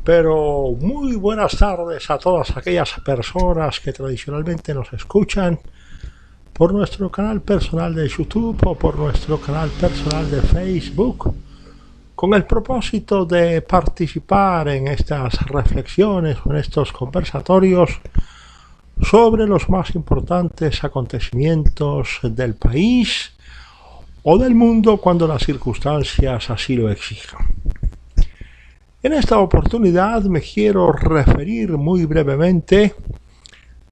Pero muy buenas tardes a todas aquellas personas que tradicionalmente nos escuchan por nuestro canal personal de YouTube o por nuestro canal personal de Facebook, con el propósito de participar en estas reflexiones o en estos conversatorios sobre los más importantes acontecimientos del país o del mundo cuando las circunstancias así lo exijan. En esta oportunidad me quiero referir muy brevemente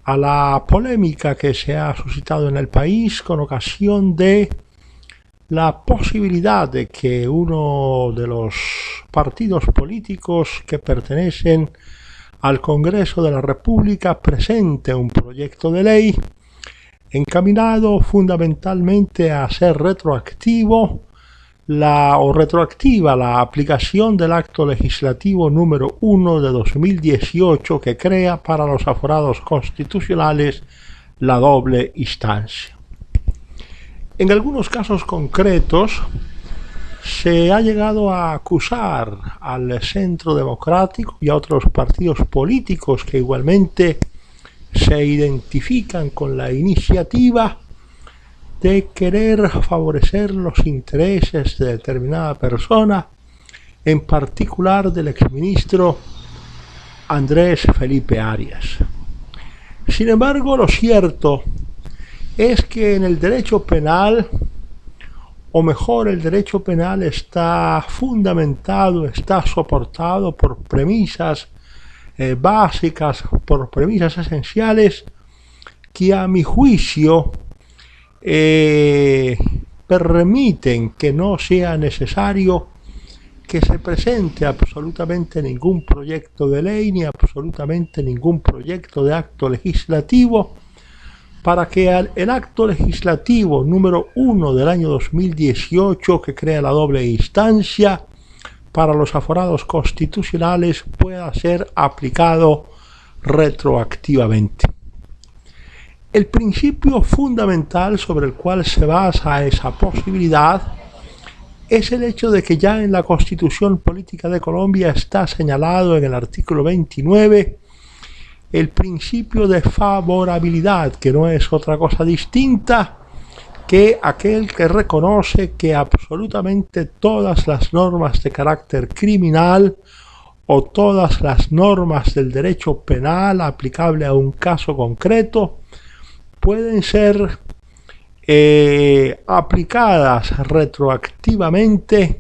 a la polémica que se ha suscitado en el país con ocasión de la posibilidad de que uno de los partidos políticos que pertenecen al Congreso de la República presente un proyecto de ley encaminado fundamentalmente a ser retroactiva la aplicación del acto legislativo número 1 de 2018 que crea para los aforados constitucionales la doble instancia. En algunos casos concretos se ha llegado a acusar al Centro Democrático y a otros partidos políticos que igualmente se identifican con la iniciativa de querer favorecer los intereses de determinada persona, en particular del exministro Andrés Felipe Arias. Sin embargo, lo cierto es que en el derecho penal, o mejor, el derecho penal está fundamentado, está soportado por premisas básicas, por premisas esenciales que a mi juicio permiten que no sea necesario que se presente absolutamente ningún proyecto de ley ni absolutamente ningún proyecto de acto legislativo para que el acto legislativo número 1 del año 2018 que crea la doble instancia para los aforados constitucionales pueda ser aplicado retroactivamente. El principio fundamental sobre el cual se basa esa posibilidad es el hecho de que ya en la Constitución Política de Colombia está señalado en el artículo 29 el principio de favorabilidad, que no es otra cosa distinta que aquel que reconoce que absolutamente todas las normas de carácter criminal o todas las normas del derecho penal aplicable a un caso concreto pueden ser aplicadas retroactivamente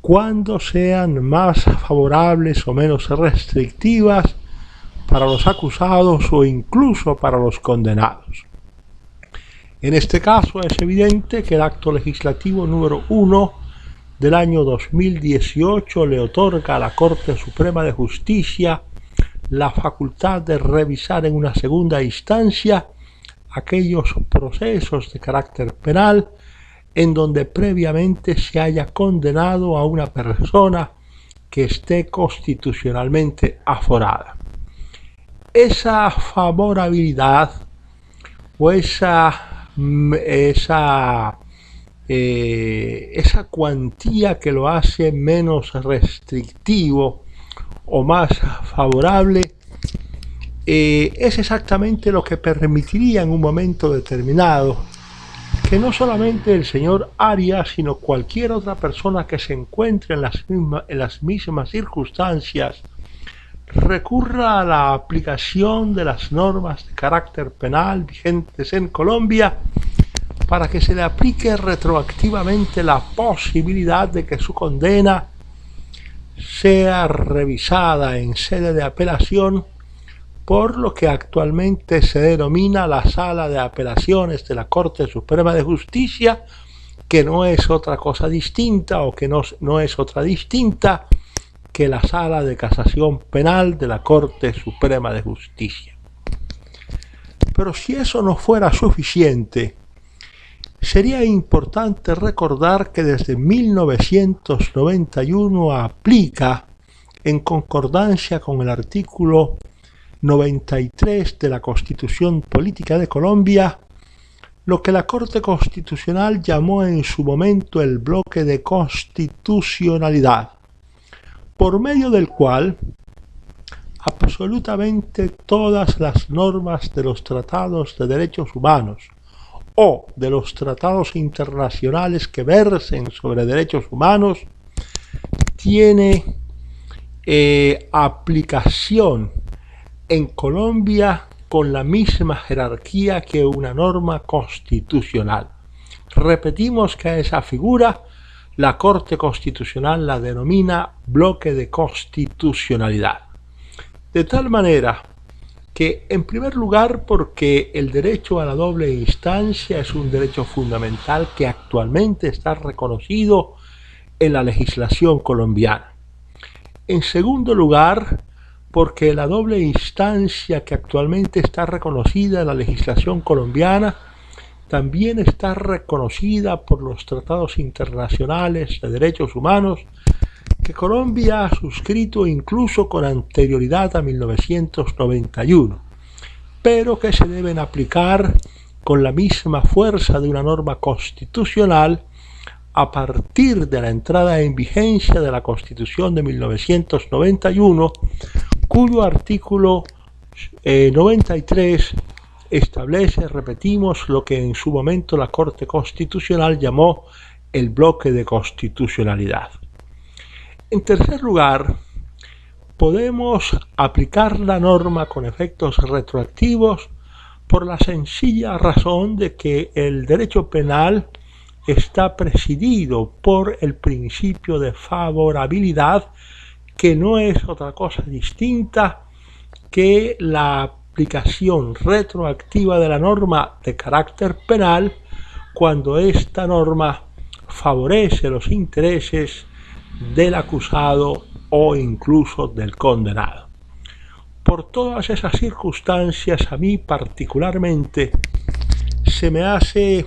cuando sean más favorables o menos restrictivas para los acusados o incluso para los condenados. En este caso es evidente que el acto legislativo número 1 del año 2018 le otorga a la Corte Suprema de Justicia la facultad de revisar en una segunda instancia aquellos procesos de carácter penal en donde previamente se haya condenado a una persona que esté constitucionalmente aforada. Esa favorabilidad o esa cuantía que lo hace menos restrictivo o más favorable es exactamente lo que permitiría en un momento determinado que no solamente el señor Arias, sino cualquier otra persona que se encuentre en las mismas circunstancias recurra a la aplicación de las normas de carácter penal vigentes en Colombia para que se le aplique retroactivamente la posibilidad de que su condena sea revisada en sede de apelación por lo que actualmente se denomina la Sala de Apelaciones de la Corte Suprema de Justicia, que no es otra cosa distinta o que no es otra distinta que la Sala de Casación Penal de la Corte Suprema de Justicia. Pero si eso no fuera suficiente, sería importante recordar que desde 1991 aplica, en concordancia con el artículo 93 de la Constitución Política de Colombia, lo que la Corte Constitucional llamó en su momento el bloque de constitucionalidad, por medio del cual absolutamente todas las normas de los tratados de derechos humanos o de los tratados internacionales que versen sobre derechos humanos tiene aplicación en Colombia con la misma jerarquía que una norma constitucional. Repetimos que a esa figura la Corte Constitucional la denomina bloque de constitucionalidad. De tal manera que, en primer lugar, porque el derecho a la doble instancia es un derecho fundamental que actualmente está reconocido en la legislación colombiana. En segundo lugar, porque la doble instancia que actualmente está reconocida en la legislación colombiana también está reconocida por los tratados internacionales de derechos humanos que Colombia ha suscrito incluso con anterioridad a 1991, pero que se deben aplicar con la misma fuerza de una norma constitucional a partir de la entrada en vigencia de la Constitución de 1991, cuyo artículo 93 establece, repetimos, lo que en su momento la Corte Constitucional llamó el bloque de constitucionalidad. En tercer lugar, podemos aplicar la norma con efectos retroactivos por la sencilla razón de que el derecho penal está presidido por el principio de favorabilidad, que no es otra cosa distinta que la aplicación retroactiva de la norma de carácter penal cuando esta norma favorece los intereses del acusado o incluso del condenado. Por todas esas circunstancias, a mí particularmente se me hace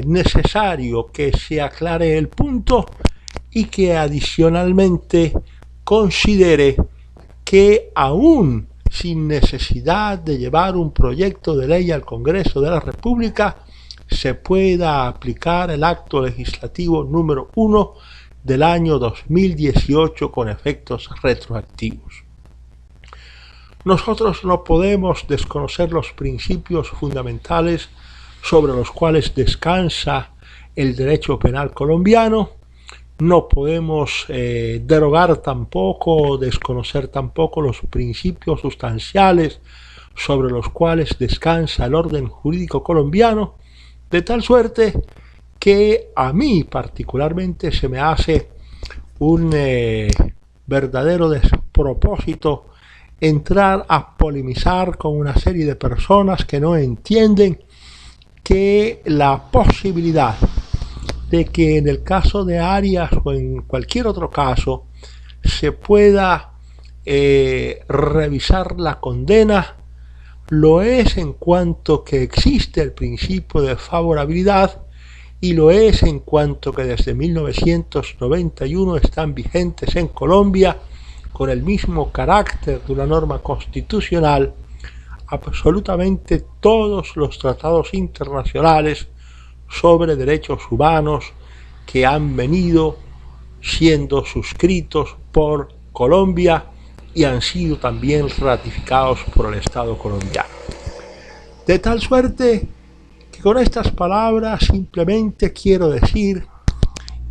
necesario que se aclare el punto y que adicionalmente considere que aún sin necesidad de llevar un proyecto de ley al Congreso de la República, se pueda aplicar el acto legislativo número 1 del año 2018 con efectos retroactivos. Nosotros no podemos desconocer los principios fundamentales sobre los cuales descansa el derecho penal colombiano. No podemos derogar tampoco, desconocer tampoco los principios sustanciales sobre los cuales descansa el orden jurídico colombiano, de tal suerte que a mí particularmente se me hace un verdadero despropósito entrar a polemizar con una serie de personas que no entienden que la posibilidad de que en el caso de Arias o en cualquier otro caso se pueda revisar la condena lo es en cuanto que existe el principio de favorabilidad y lo es en cuanto que desde 1991 están vigentes en Colombia con el mismo carácter de una norma constitucional absolutamente todos los tratados internacionales sobre derechos humanos que han venido siendo suscritos por Colombia y han sido también ratificados por el Estado colombiano. De tal suerte que con estas palabras simplemente quiero decir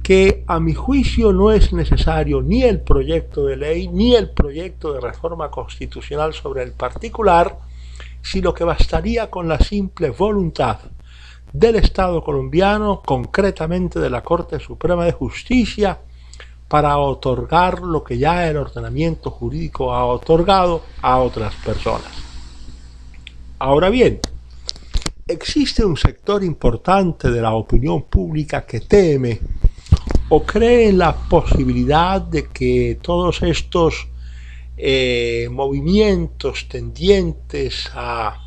que a mi juicio no es necesario ni el proyecto de ley ni el proyecto de reforma constitucional sobre el particular, sino que bastaría con la simple voluntad del Estado colombiano, concretamente de la Corte Suprema de Justicia, para otorgar lo que ya el ordenamiento jurídico ha otorgado a otras personas. Ahora bien, existe un sector importante de la opinión pública que teme o cree en la posibilidad de que todos estos movimientos tendientes a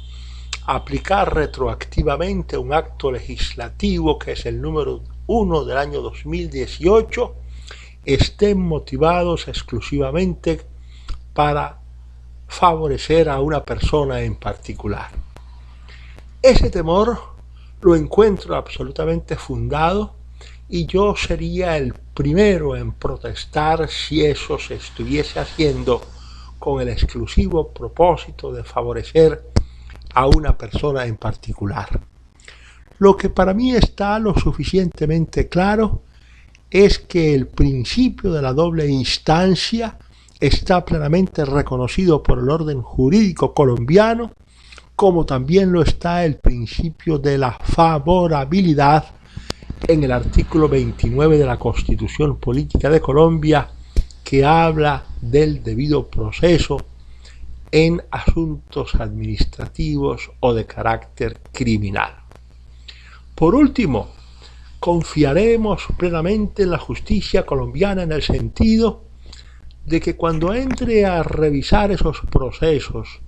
aplicar retroactivamente un acto legislativo que es el número 1 del año 2018 estén motivados exclusivamente para favorecer a una persona en particular. Ese temor lo encuentro absolutamente fundado y yo sería el primero en protestar si eso se estuviese haciendo con el exclusivo propósito de favorecer a una persona en particular. Lo que para mí está lo suficientemente claro es que el principio de la doble instancia está plenamente reconocido por el orden jurídico colombiano, como también lo está el principio de la favorabilidad en el artículo 29 de la Constitución Política de Colombia, que habla del debido proceso en asuntos administrativos o de carácter criminal. Por último, confiaremos plenamente en la justicia colombiana en el sentido de que cuando entre a revisar esos procesos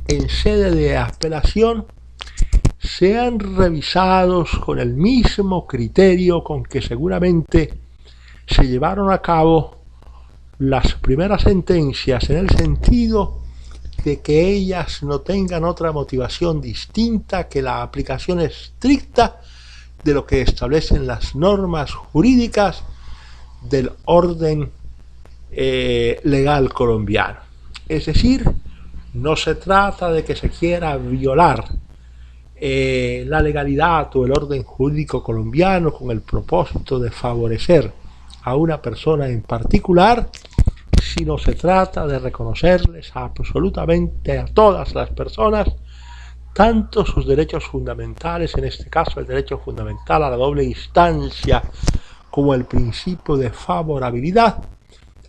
en sede de apelación, sean revisados con el mismo criterio con que seguramente se llevaron a cabo las primeras sentencias, en el sentido de que ellas no tengan otra motivación distinta que la aplicación estricta de lo que establecen las normas jurídicas del orden legal colombiano. Es decir, no se trata de que se quiera violar la legalidad o el orden jurídico colombiano con el propósito de favorecer a una persona en particular, sino se trata de reconocerles absolutamente a todas las personas tanto sus derechos fundamentales, en este caso el derecho fundamental a la doble instancia, como el principio de favorabilidad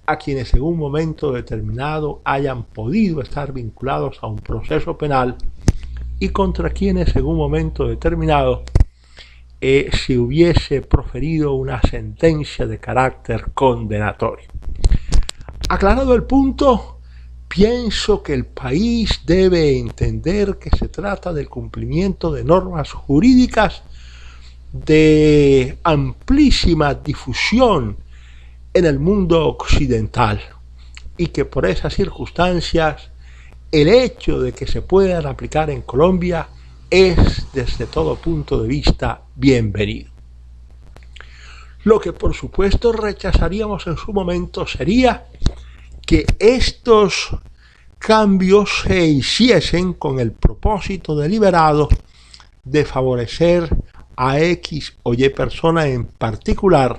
a quienes en un momento determinado hayan podido estar vinculados a un proceso penal y contra quienes en un momento determinado se hubiese proferido una sentencia de carácter condenatorio. Aclarado el punto, pienso que el país debe entender que se trata del cumplimiento de normas jurídicas de amplísima difusión en el mundo occidental y que por esas circunstancias el hecho de que se puedan aplicar en Colombia es desde todo punto de vista bienvenido. Lo que por supuesto rechazaríamos en su momento sería que estos cambios se hiciesen con el propósito deliberado de favorecer a X o Y persona en particular,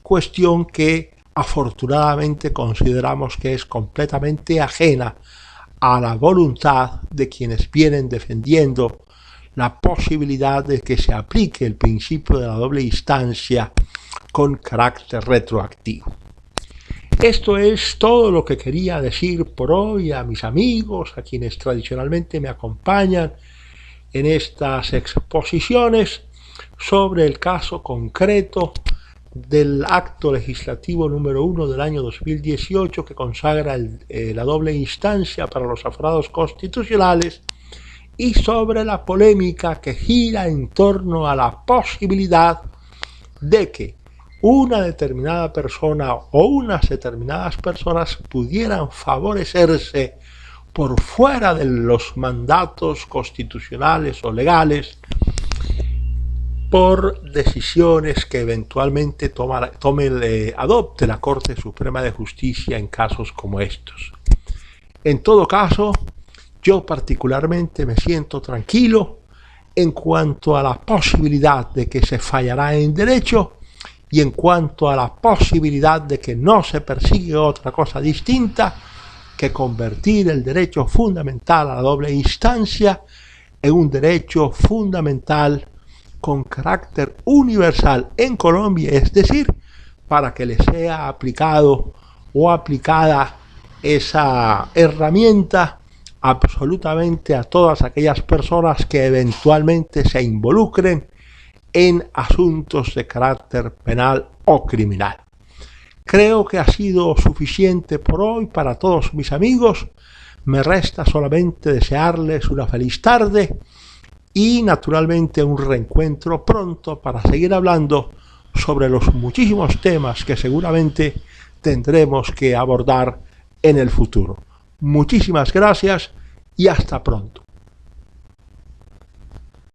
cuestión que afortunadamente consideramos que es completamente ajena a la voluntad de quienes vienen defendiendo la posibilidad de que se aplique el principio de la doble instancia con carácter retroactivo. Esto es todo lo que quería decir por hoy a mis amigos, a quienes tradicionalmente me acompañan en estas exposiciones sobre el caso concreto del acto legislativo número 1 del año 2018 que consagra la doble instancia para los aforados constitucionales y sobre la polémica que gira en torno a la posibilidad de que una determinada persona o unas determinadas personas pudieran favorecerse por fuera de los mandatos constitucionales o legales por decisiones que eventualmente adopte la Corte Suprema de Justicia en casos como estos. En todo caso, yo particularmente me siento tranquilo en cuanto a la posibilidad de que se fallará en derecho y en cuanto a la posibilidad de que no se persigue otra cosa distinta que convertir el derecho fundamental a la doble instancia en un derecho fundamental con carácter universal en Colombia, es decir, para que le sea aplicado o aplicada esa herramienta absolutamente a todas aquellas personas que eventualmente se involucren en asuntos de carácter penal o criminal. Creo que ha sido suficiente por hoy para todos mis amigos. Me resta solamente desearles una feliz tarde y naturalmente un reencuentro pronto para seguir hablando sobre los muchísimos temas que seguramente tendremos que abordar en el futuro. Muchísimas gracias y hasta pronto.